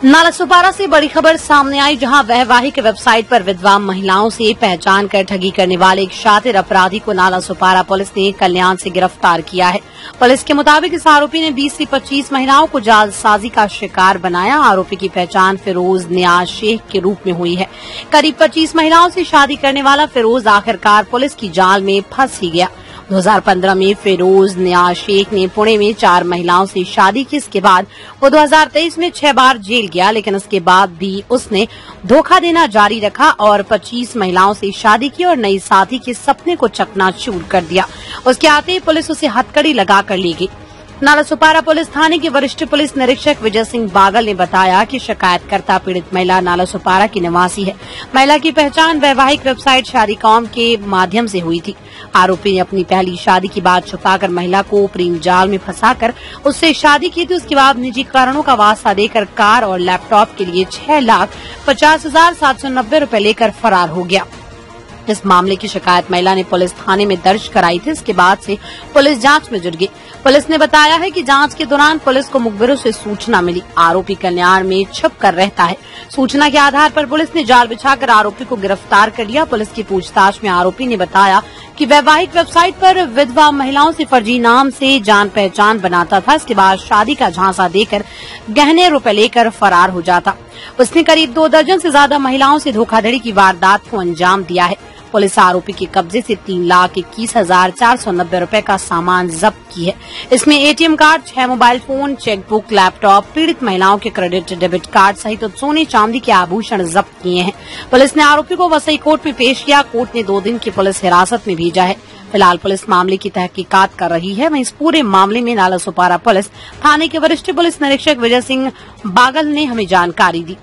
नालासोपारा से बड़ी खबर सामने आई, जहां वैवाहिक वेबसाइट पर विधवा महिलाओं से पहचान कर ठगी करने वाले एक शातिर अपराधी को नालासोपारा पुलिस ने कल्याण से गिरफ्तार किया है। पुलिस के मुताबिक इस आरोपी ने 20 से 25 महिलाओं को जालसाजी का शिकार बनाया। आरोपी की पहचान फिरोज नियाज शेख के रूप में हुई है। करीब 25 महिलाओं से शादी करने वाला फिरोज आखिरकार पुलिस की जाल में फंस ही गया। 2015 में फिरोज नियाज शेख ने पुणे में 4 महिलाओं से शादी की। इसके बाद वो 2023 में 6 बार जेल गया, लेकिन उसके बाद भी उसने धोखा देना जारी रखा और 25 महिलाओं से शादी की और नई साथी के सपने को चकनाचूर कर दिया। उसके आते ही पुलिस उसे हथकड़ी लगाकर ले गई। नालासोपारा पुलिस थाने के वरिष्ठ पुलिस निरीक्षक विजय सिंह बागल ने बताया कि शिकायतकर्ता पीड़ित महिला नालासोपारा की निवासी है। महिला की पहचान वैवाहिक वेबसाइट शादीकॉम के माध्यम से हुई थी। आरोपी ने अपनी पहली शादी की बात छुपाकर महिला को प्रेम जाल में फंसाकर उससे शादी की थी। उसके बाद निजी कारणों का वास्ता देकर कार और लैपटॉप के लिए 6,50,790 रूपये लेकर फरार हो गया। इस मामले की शिकायत महिला ने पुलिस थाने में दर्ज कराई थी। इसके बाद से पुलिस जांच में जुट गई। पुलिस ने बताया है कि जांच के दौरान पुलिस को मुखबिरों से सूचना मिली। आरोपी कल्याण में छुप कर रहता है। सूचना के आधार पर पुलिस ने जाल बिछाकर आरोपी को गिरफ्तार कर लिया। पुलिस की पूछताछ में आरोपी ने बताया कि वैवाहिक वेबसाइट पर विधवा महिलाओं से फर्जी नाम से जान पहचान बनाता था। इसके बाद शादी का झांसा देकर गहने रुपए लेकर फरार हो जाता। उसने करीब 2 दर्जन से ज्यादा महिलाओं से धोखाधड़ी की वारदात को अंजाम दिया है। पुलिस आरोपी के कब्जे से 3,21,490 रूपये का सामान जब्त की है। इसमें ATM card, 6 mobile phone, chequebook, laptop, पीड़ित महिलाओं के क्रेडिट डेबिट कार्ड सहित सोने चांदी के आभूषण जब्त किए हैं। पुलिस ने आरोपी को वसई कोर्ट में पेश किया। कोर्ट ने 2 दिन की पुलिस हिरासत में भेजा है। फिलहाल पुलिस मामले की तहकीकात कर रही है। वहीं इस पूरे मामले में नालासोपारा पुलिस थाने के वरिष्ठ पुलिस निरीक्षक विजय सिंह बागल ने हमें जानकारी दी।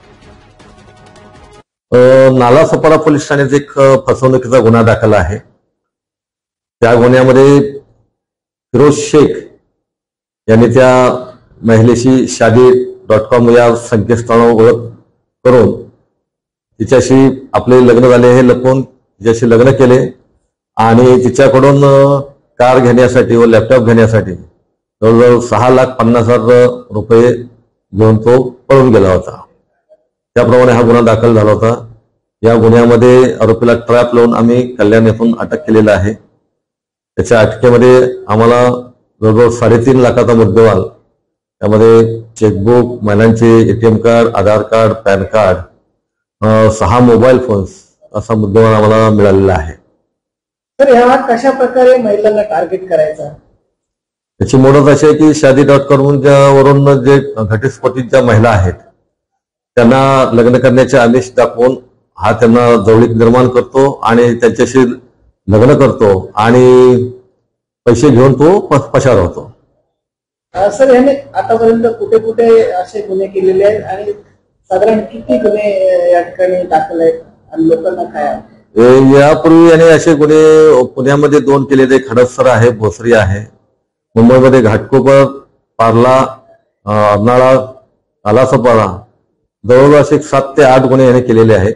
नालासोपारा पोलीस ठाण्यात एक फसवणुकीचा गुन्हा दाखल आहे। त्या गुन्ह्यामध्ये फिरोज शेख यांनी त्या महिलेशी शादी.com या संकेतस्थळावर ओळख करून तिच्याशी आपले लग्न झाले हे लपवून तिच्याशी लग्न केले आणि तिच्याकडून कार घेण्यासाठी व लॅपटॉप घेण्यासाठी जवळजवळ 6,50,000 रुपये घेऊन तो पळून गेला होता। त्याप्रमाणे हा गुन्हा दाखल झाला होता। या गुन्ह्यामध्ये आरोपीला ट्रॅप लावून आम्ही कल्याण येथून अटक केलेला आहे। त्याच्या अटकेमध्ये आम्हाला जवळजवळ 3.5 लाखाचा मुद्देमाल, त्यामध्ये चेकबुक, महिलांचे ATM card, Aadhaar card, PAN card, 6 mobile phones असा मुद्देमाल आम्हाला मिळालेला आहे। तर ह्या कशा प्रकारे महिलांना टार्गेट करायचा? त्याची मोडत अशी आहे की शादी.com वरून जे घटस्फोटित ज्या महिला आहेत त्यांना लग्न करण्याचे आमिष दाखवून हा त्यांना जवळीक निर्माण करतो आणि त्यांच्याशी लग्न करतो आणि पैसे घेऊन तो पसार होतो। सर, याने आतापर्यंत कुठे कुठे असे गुन्हे केलेले आहेत आणि साधारण किती गुन्हे या ठिकाणी दाखल आहेत आणि लोकांना काय? यापूर्वी याने असे गुन्हे पुण्यामध्ये 2 केलेले, हडपसर आहे, भोसरी आहे, मुंबईमध्ये घाटकोपर, पार्ला, अर्नाळा, नालासोपारा जवळजवळ असे 7 ते 8 गुन्हे याने केलेले आहेत।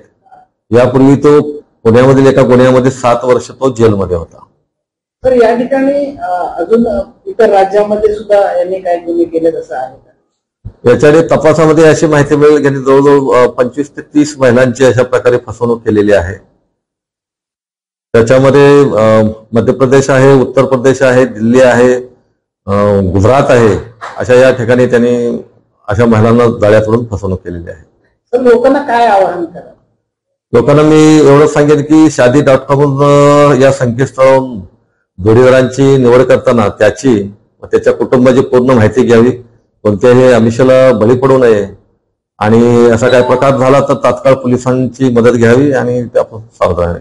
यापूर्वी तो पुण्यामधील एका गुन्ह्यामध्ये 7 वर्ष तो जेलमध्ये होता। तर या ठिकाणी अजून इतर राज्यामध्ये सुद्धा यांनी काय गुन्हे केले असं आहे का? याच्याकडे तपासामध्ये अशी माहिती मिळेल यांनी जवळजवळ 25 ते 30 महिलांची अशा प्रकारे फसवणूक केलेली आहे। त्याच्यामध्ये मध्य प्रदेश आहे, उत्तर प्रदेश आहे, दिल्ली आहे, गुजरात आहे, अशा या ठिकाणी त्यांनी अशा महिलांना जाळ्यातून फसवणूक केलेली आहे। तर लोकांना काय आवाहन करा? लोकांना मी एवढं सांगेन की शादी.com या संकेतस्थळावरून जोडीदारांची निवड करताना त्याची व त्याच्या कुटुंबाची पूर्ण माहिती घ्यावी। कोणत्याही आमिषाला बळी पडू नये आणि असा काही प्रकार झाला तर तात्काळ पोलिसांची मदत घ्यावी आणि त्यापासून सावध राहावे।